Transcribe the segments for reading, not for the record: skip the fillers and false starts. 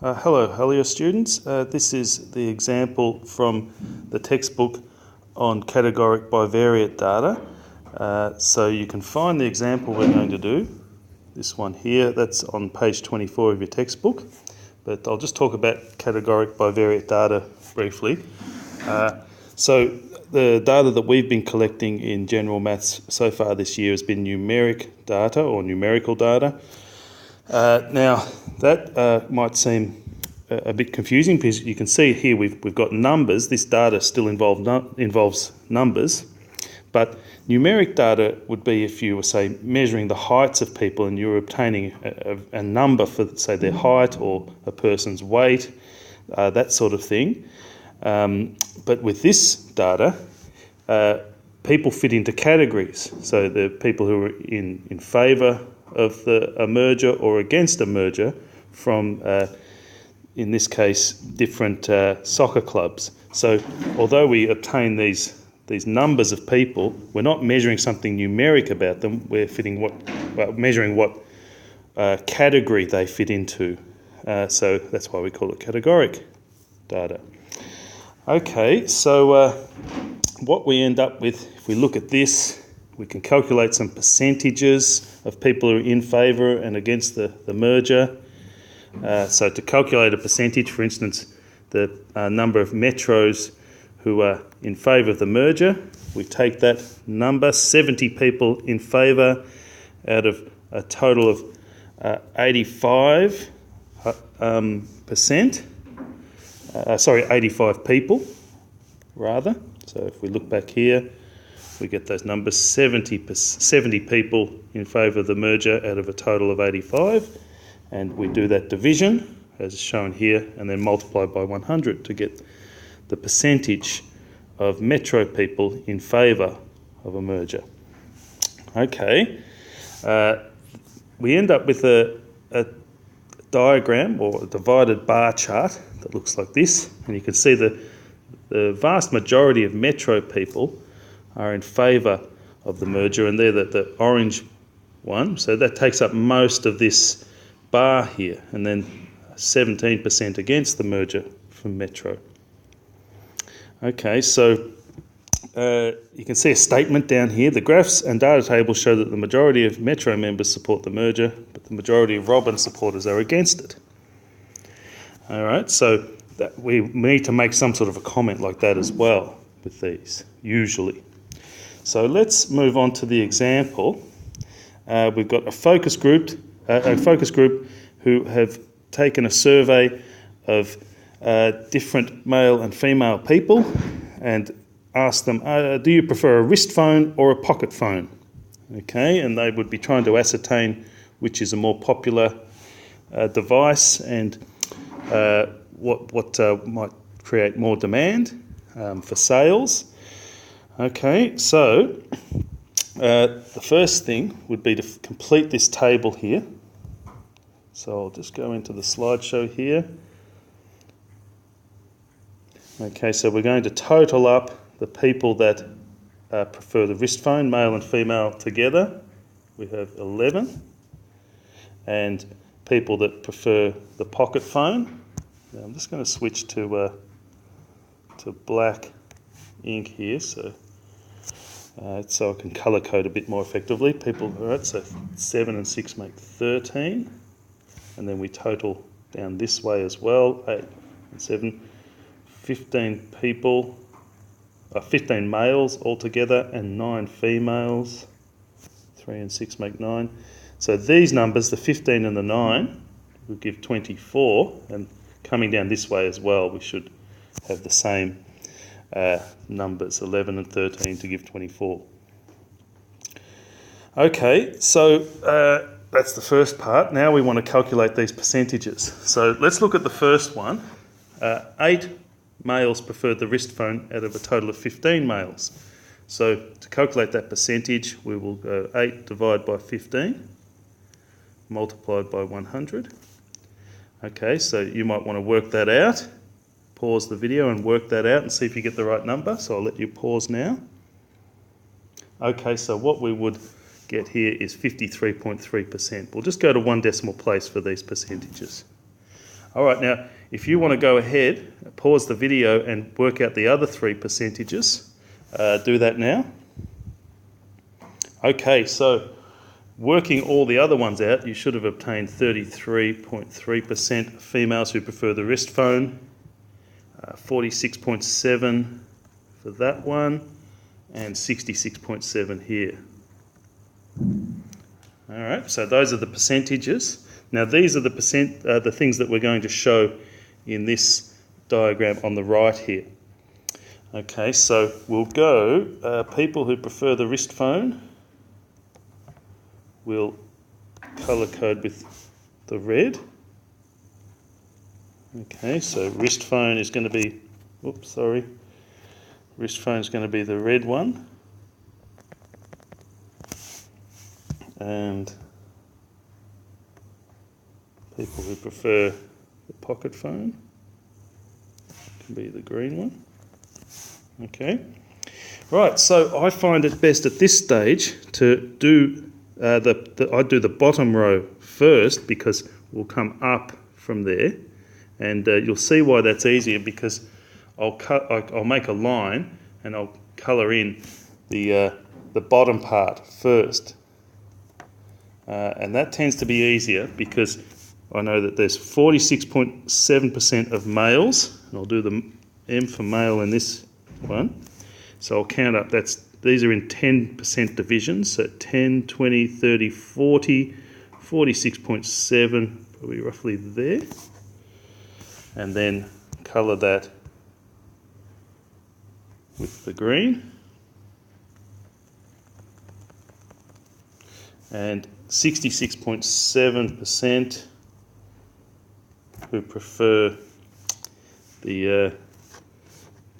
Hello students. This is the example from the textbook on categoric bivariate data. So you can find the example we're going to do, this one here, that's on page 24 of your textbook. But I'll just talk about categoric bivariate data briefly. So the data that we've been collecting in general maths so far this year has been numeric data or numerical data. Now that might seem a bit confusing because you can see here we've got numbers. This data still involves numbers, but numeric data would be if you were, say, measuring the heights of people and you were obtaining a number for, say, their height or a person's weight, that sort of thing. But with this data, people fit into categories. So the people who are in favour of a merger or against a merger from, in this case, different soccer clubs. So although we obtain these numbers of people, we're not measuring something numeric about them. We're measuring what category they fit into. So that's why we call it categoric data. Okay, so what we end up with, if we look at this, we can calculate some percentages of people who are in favour and against the merger. So to calculate a percentage, for instance, the number of metros who are in favour of the merger, we take that number, 70 people in favour out of a total of 85 people, rather. So if we look back here, we get those numbers, 70 people in favour of the merger out of a total of 85, and we do that division, as shown here, and then multiply by 100 to get the percentage of metro people in favour of a merger. Okay, we end up with a diagram or a divided bar chart that looks like this, and you can see the vast majority of metro people are in favour of the merger, and they're the orange one, so that takes up most of this bar here, and then 17% against the merger from metro. Okay, so you can see a statement down here. The graphs and data tables show that the majority of metro members support the merger, but the majority of Robin supporters are against it. All right, so we need to make some sort of a comment like that as well with these, usually. So let's move on to the example. We've got a focus group who have taken a survey of different male and female people and asked them, do you prefer a wrist phone or a pocket phone? Okay, and they would be trying to ascertain which is a more popular device and what might create more demand for sales. Okay, so the first thing would be to complete this table here. So I'll just go into the slideshow here. Okay, so we're going to total up the people that prefer the wrist phone, male and female together. We have 11. And people that prefer the pocket phone. Now I'm just going to switch to black ink here so I can colour code a bit more effectively. People, all right, so 7 and 6 make 13. And then we total down this way as well, 8 and 7, 15 people, 15 males altogether and 9 females. 3 and 6 make 9. So these numbers, the 15 and the 9, will give 24, and coming down this way as well, we should have the same numbers, 11 and 13 to give 24. Okay, so that's the first part. Now we want to calculate these percentages. So let's look at the first one. 8 males preferred the wrist phone out of a total of 15 males. So to calculate that percentage, we will go 8 divided by 15, multiplied by 100. Okay, so you might want to work that out. Pause the video and work that out and see if you get the right number. So I'll let you pause now. Okay, so what we would get here is 53.3%. We'll just go to one decimal place for these percentages. All right, now if you want to go ahead, pause the video and work out the other three percentages, do that now. Okay, so working all the other ones out, you should have obtained 33.3% females who prefer the wrist phone, 46.7% for that one, and 66.7% here. All right, so those are the percentages. Now these are the things that we're going to show in this diagram on the right here. Okay, so we'll go people who prefer the wrist phone. We'll colour code with the red. Okay, so wrist phone is going to be, wrist phone is going to be the red one. And people who prefer the pocket phone can be the green one. Okay. Right, so I find it best at this stage to do I do the bottom row first because we'll come up from there, and you'll see why that's easier because I'll make a line and I'll colour in the bottom part first, and that tends to be easier because I know that there's 46.7% of males, and I'll do the M for male in this one. So I'll count up, these are in 10% divisions, so 10, 20, 30, 40, 46.7, probably roughly there. And then colour that with the green. And 66.7% who prefer the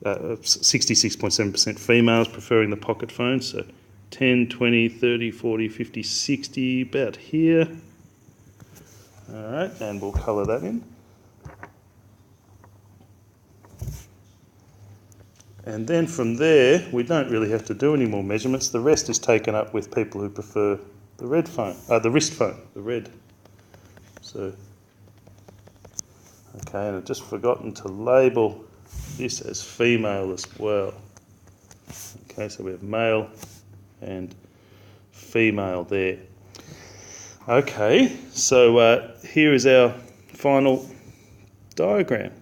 66.7% females preferring the pocket phone, so 10, 20, 30, 40, 50, 60, about here. All right, and we'll colour that in. And then from there, we don't really have to do any more measurements. The rest is taken up with people who prefer the red phone, the wrist phone, the red. So, okay, and I've just forgotten to label this as female as well. Okay, so we have male and female there. Okay, so here is our final diagram.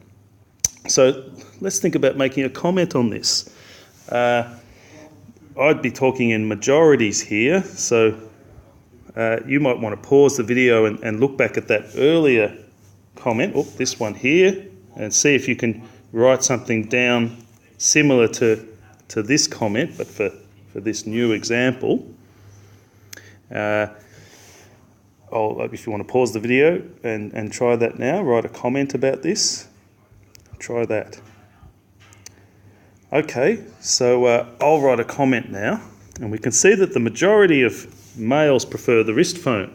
So let's think about making a comment on this. I'd be talking in majorities here, so you might want to pause the video and look back at that earlier comment, this one here, and see if you can write something down similar to this comment, but for this new example. If you want to pause the video and try that now, write a comment about this. Try that. Okay, so I'll write a comment now, and we can see that the majority of males prefer the wrist phone.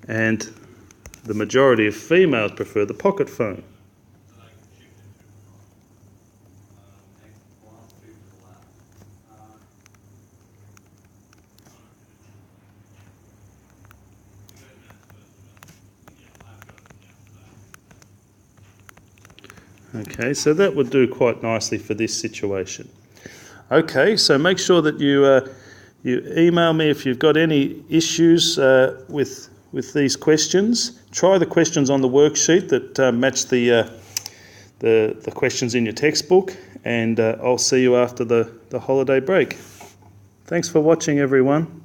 And the majority of females prefer the pocket phone. Okay, so that would do quite nicely for this situation. Okay, so make sure that you email me if you've got any issues with these questions. Try the questions on the worksheet that match the questions in your textbook, and I'll see you after the holiday break. Thanks for watching, everyone.